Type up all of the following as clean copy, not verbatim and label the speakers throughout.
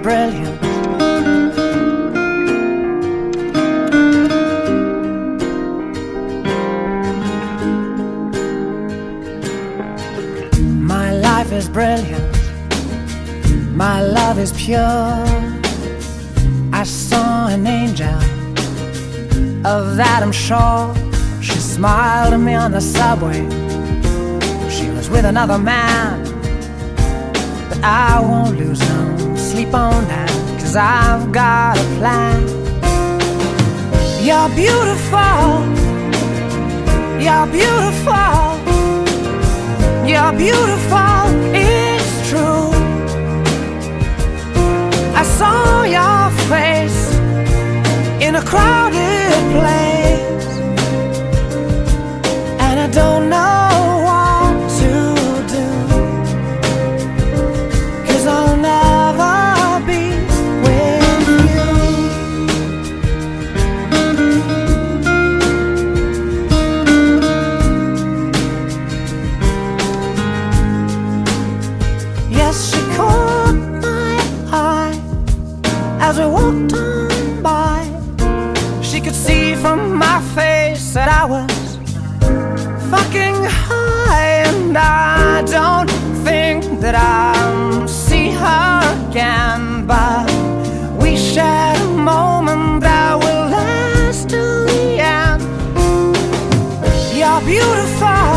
Speaker 1: brilliant. My life is brilliant. My love is pure. I saw an angel, of that I'm sure. She smiled at me on the subway. She was with another man, but I won't lose no sleep on that, 'cause I've got a plan. You're beautiful. You're beautiful. You're beautiful, it's true. I saw your face in a crowded place, and I don't know what to do, 'cause I'll never be with you. Yes, she caught my eye as we walked on by. She could see from my face that I was fucking high, and I don't think that I'll see her again, but we shared a moment that will last till the end. You're beautiful.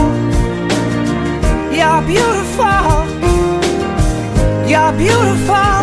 Speaker 1: You're beautiful. You're beautiful.